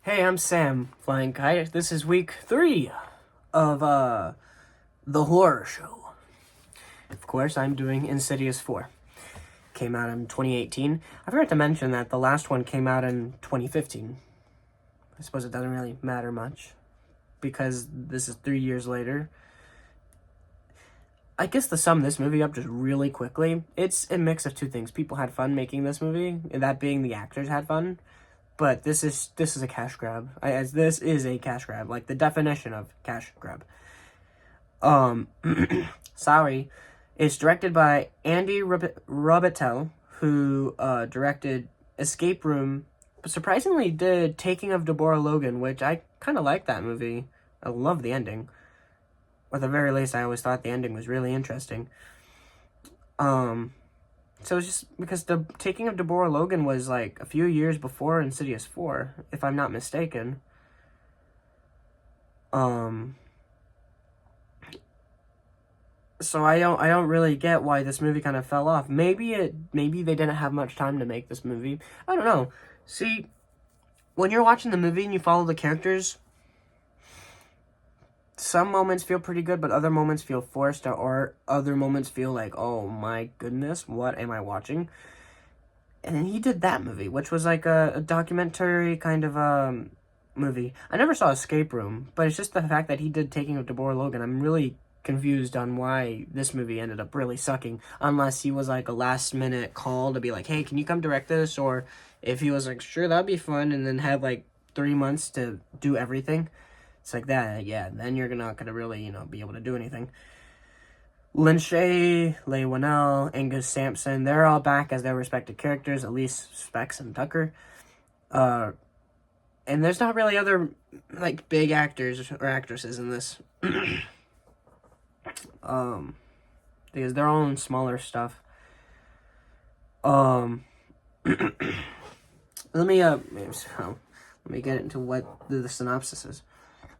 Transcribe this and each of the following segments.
Hey, I'm Sam, Flying Kite. This is week 3 of, The Horror Show. Of course, I'm doing Insidious 4. Came out in 2018. I forgot to mention that the last one came out in 2015. I suppose it doesn't really matter much, because this is 3 years later. I guess to sum this movie up just really quickly, it's a mix of two things. People had fun making this movie, and that being the actors had fun. But this is a cash grab. This is a cash grab, like the definition of cash grab. Sorry. It's directed by Andy Robitel, who directed Escape Room, but surprisingly did Taking of Deborah Logan, which I kind of like that movie. I love the ending. Or at the very least, I always thought the ending was really interesting. So it's just because the Taking of Deborah Logan was like a few years before Insidious 4, if I'm not mistaken. So I don't really get why this movie kind of fell off. Maybe they didn't have much time to make this movie. I don't know. See, when you're watching the movie and you follow the characters, some moments feel pretty good, but other moments feel forced, or other moments feel like, oh my goodness, what am I watching? And then he did that movie, which was like a documentary kind of movie. I never saw Escape Room, but it's just the fact that he did Taking of Deborah Logan. I'm really confused on why this movie ended up really sucking, unless he was like a last minute call to be like, hey, can you come direct this? Or if he was like, sure, that'd be fun, and then had like 3 months to do everything. It's like that, yeah, then you're not gonna really, be able to do anything. Lin Shaye, Leigh Whannel, Angus Sampson, they're all back as their respective characters, at least Specs and Tucker. And there's not really other, like, big actors or actresses in this. Because they're all in smaller stuff. Let me get into what the synopsis is.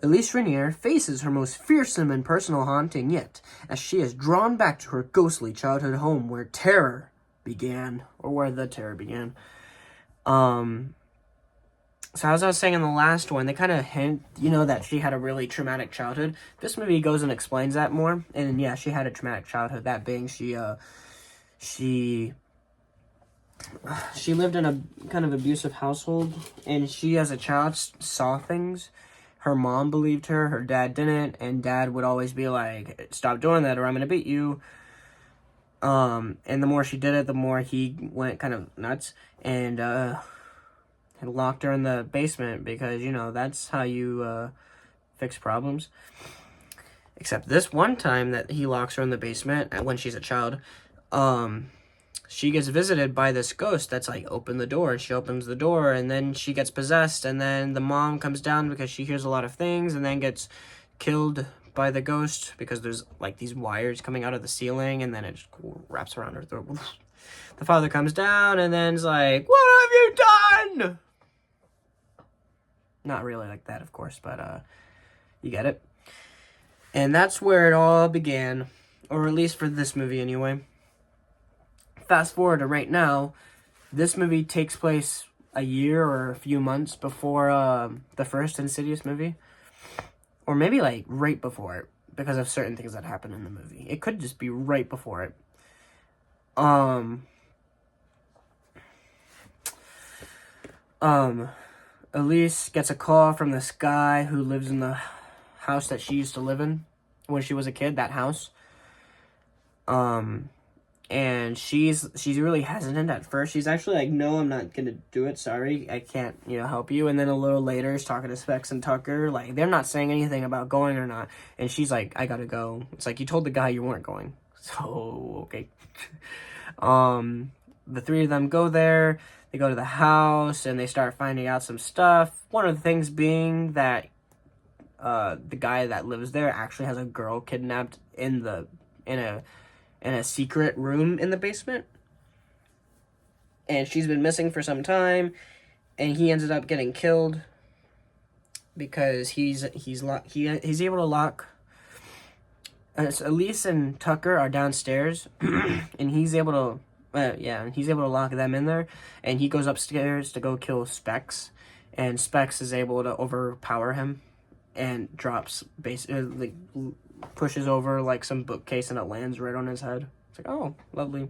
Elise Rainier faces her most fearsome and personal haunting yet, as she is drawn back to her ghostly childhood home where terror began, or where the terror began. So as I was saying in the last one, they kind of hint, that she had a really traumatic childhood. This movie goes and explains that more, and yeah, she had a traumatic childhood, that being she lived in a kind of abusive household, and she, as a child, saw things. Her mom believed her, her dad didn't, and dad would always be like, stop doing that or I'm gonna beat you. And the more she did it, the more he went kind of nuts, and locked her in the basement because, that's how you fix problems. Except this one time that he locks her in the basement when she's a child, she gets visited by this ghost that's like, open the door, and she opens the door, and then she gets possessed, and then the mom comes down because she hears a lot of things, and then gets killed by the ghost because there's like these wires coming out of the ceiling, and then it just wraps around her throat. The father comes down, and then is like, what have you done? Not really like that, of course, but you get it. And that's where it all began, or at least for this movie anyway. Fast forward to right now, this movie takes place a year or a few months before the first Insidious movie. Or maybe like right before it, because of certain things that happen in the movie. It could just be right before it. Elise gets a call from this guy who lives in the house that she used to live in when she was a kid, that house. And she's really hesitant at first. She's actually like, no, I'm not gonna do it. Sorry, I can't, help you. And then a little later, she's talking to Specs and Tucker. Like, they're not saying anything about going or not. And she's like, I gotta go. It's like, you told the guy you weren't going. So, okay. The three of them go there. They go to the house, and they start finding out some stuff. One of the things being that the guy that lives there actually has a girl kidnapped in a secret room in the basement, and she's been missing for some time, and he ended up getting killed because he's able to lock. Elise and Tucker are downstairs, and he's able to lock them in there, and he goes upstairs to go kill Specs, and Specs is able to overpower him and drops basically pushes over like some bookcase and it lands right on his head. It's like, oh, lovely.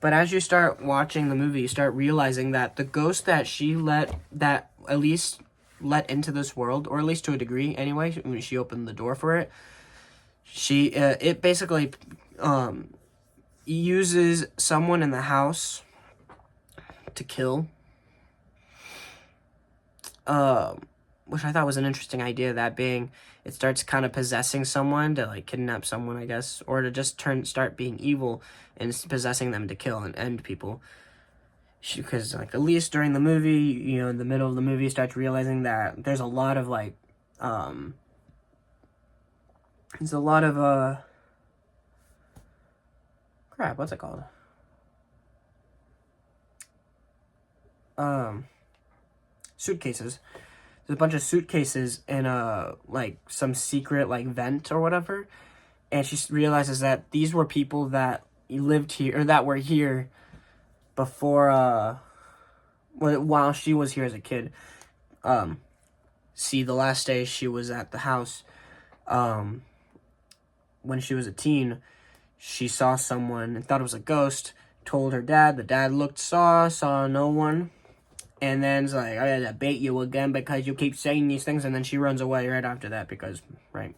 But as you start watching the movie, you start realizing that the ghost that Elise let into this world, or at least to a degree anyway, when she opened the door for it, it basically uses someone in the house to kill, which I thought was an interesting idea, that being it starts kind of possessing someone to like kidnap someone, I guess, or to just start being evil and possessing them to kill and end people. Because like at least during the movie, you know, in the middle of the movie, starts realizing that there's a lot of like there's a lot of crap, what's it called? Suitcases. There's a bunch of suitcases in like some secret like vent or whatever, and she realizes that these were people that lived here, or that were here before while she was here as a kid. See, the last day she was at the house, when she was a teen, she saw someone and thought it was a ghost, told her dad, the dad saw no one, and then it's like, I gotta bait you again because you keep saying these things, and then she runs away right after that because, right.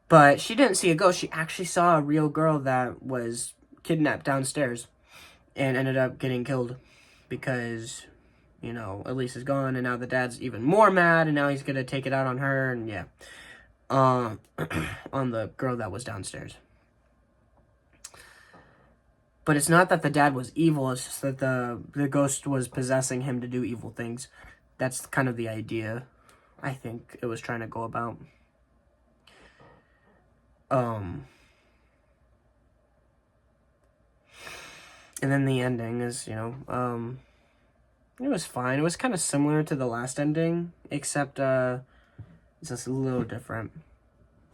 But she didn't see a ghost, she actually saw a real girl that was kidnapped downstairs and ended up getting killed because, you know, Elise is gone, and now the dad's even more mad, and now he's gonna take it out on her, and yeah. On the girl that was downstairs. But it's not that the dad was evil, it's just that the ghost was possessing him to do evil things. That's kind of the idea I think it was trying to go about. And then the ending is, you know, it was fine. It was kind of similar to the last ending, except it's just a little different.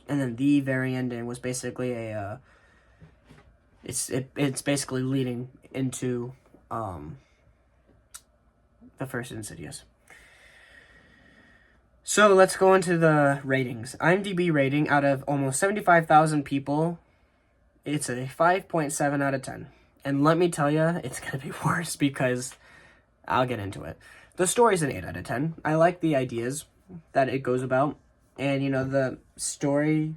And then the very ending was basically a it's basically leading into the first Insidious. So let's go into the ratings. IMDb rating out of almost 75,000 people, it's a 5.7 out of 10. And let me tell you, it's going to be worse because I'll get into it. The story's an 8 out of 10. I like the ideas that it goes about. And, you know, the story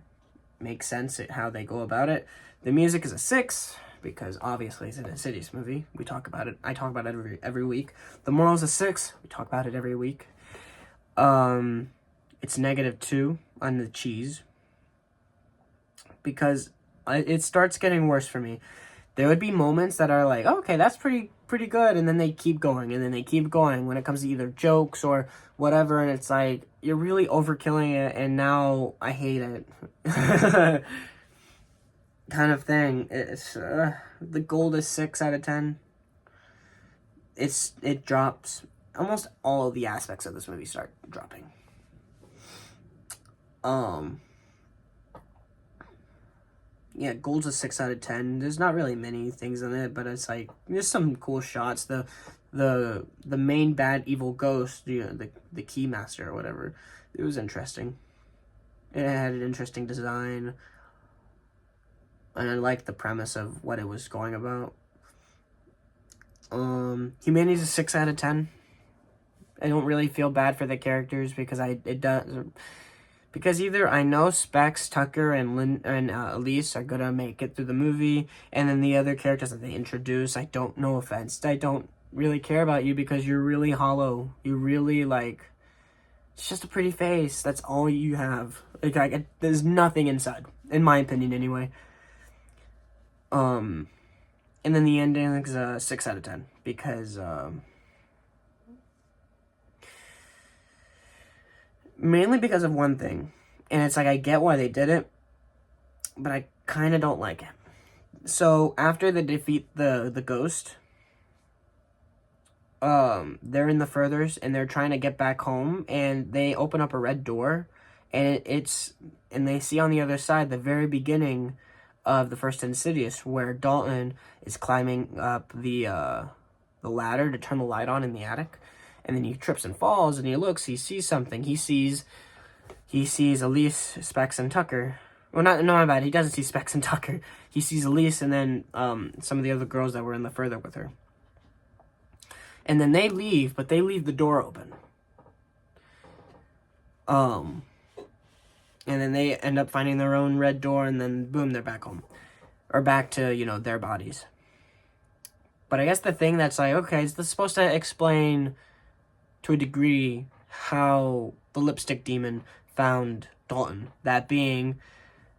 makes sense at how they go about it. The music is a 6 because obviously it's an Insidious movie. We talk about it. I talk about it every week. The moral's a 6. We talk about it every week. It's -2 on the cheese because it starts getting worse for me. There would be moments that are like, oh, okay, that's pretty good, and then they keep going, and then they keep going when it comes to either jokes or whatever, and it's like, you're really overkilling it, and now I hate it. Kind of thing. It's the gold is 6 out of 10. It drops. Almost all of the aspects of this movie start dropping. Yeah, gold's a 6 out of 10. There's not really many things in it, but it's like there's some cool shots. The main bad evil ghost, you know, the keymaster or whatever. It was interesting. It had an interesting design, and I liked the premise of what it was going about. Humanity's a 6 out of 10. I don't really feel bad for the characters because because either I know Specs, Tucker, and Elise are gonna make it through the movie, and then the other characters that they introduce, I don't, no offense, I don't really care about you because you're really hollow. You really, like, it's just a pretty face. That's all you have. Like, there's nothing inside, in my opinion, anyway. And then the ending is a 6 out of 10 because mainly because of one thing, and it's like I get why they did it, but I kind of don't like it. So after they defeat the ghost, they're in the furthers and they're trying to get back home, and they open up a red door, and and they see on the other side the very beginning of the first Insidious, where Dalton is climbing up the ladder to turn the light on in the attic. And then he trips and falls, and he looks, he sees something. He sees Elise, Specs, and Tucker. Well, no, my bad. He doesn't see Specs and Tucker. He sees Elise and then some of the other girls that were in the further with her. And then they leave, but they leave the door open. And then they end up finding their own red door, and then boom, they're back home. Or back to, you know, their bodies. But I guess the thing that's like, okay, is this supposed to explain to a degree how the lipstick demon found Dalton? That being,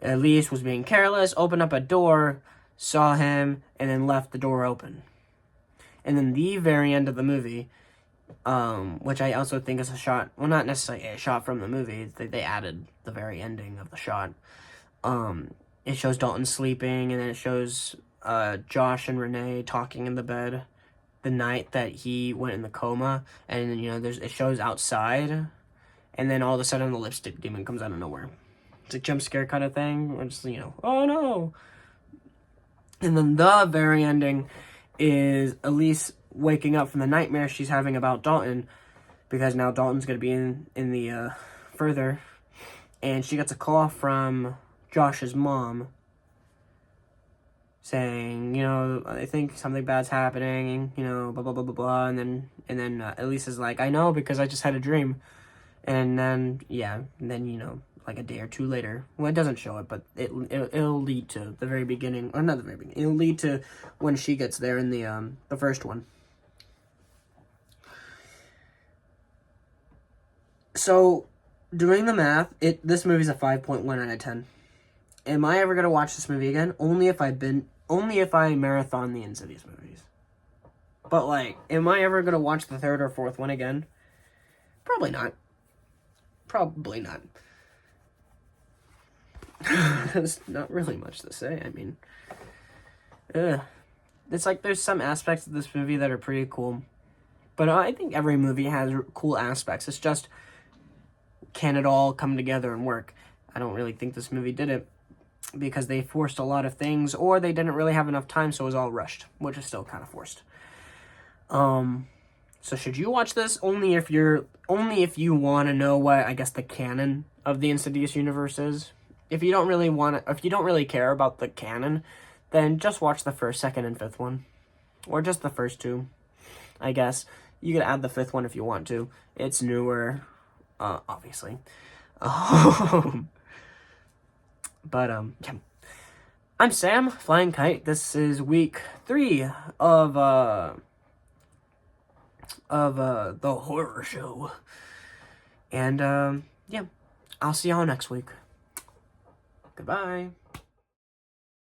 Elise was being careless, opened up a door, saw him, and then left the door open. And then the very end of the movie, which I also think is a shot, well, not necessarily a shot from the movie, they added the very ending of the shot. It shows Dalton sleeping, and then it shows Josh and Renee talking in the bed the night that he went in the coma, and then, you know, it shows outside, and then all of a sudden the lipstick demon comes out of nowhere. It's a jump scare kind of thing, where it's, you know, oh no! And then the very ending is Elise waking up from the nightmare she's having about Dalton, because now Dalton's going to be in the further, and she gets a call from Josh's mom saying, you know, I think something bad's happening, you know, blah, blah, blah, blah, blah, and then Elise is like, I know, because I just had a dream. And then, yeah, and then, you know, like a day or two later, well, it doesn't show it, but it'll lead to the very beginning, or not the very beginning, it'll lead to when she gets there in the first one. So, doing the math, this movie's a 5.1 out of 10. Am I ever gonna watch this movie again? Only if I marathon the Insidious movies. But, like, am I ever gonna watch the third or fourth one again? Probably not. Probably not. There's not really much to say. I mean, it's like there's some aspects of this movie that are pretty cool. But I think every movie has cool aspects. It's just, can it all come together and work? I don't really think this movie did it, because they forced a lot of things, or they didn't really have enough time, so it was all rushed, which is still kind of forced. So should you watch this? Only if you want to know what, I guess, the canon of the Insidious universe is. If you don't really care about the canon, then just watch the first, second, and fifth one. Or just the first two, I guess. You could add the fifth one if you want to. It's newer, obviously. But, yeah. I'm Sam, Flying Kite. This is week 3 of the horror show. And, yeah. I'll see y'all next week. Goodbye.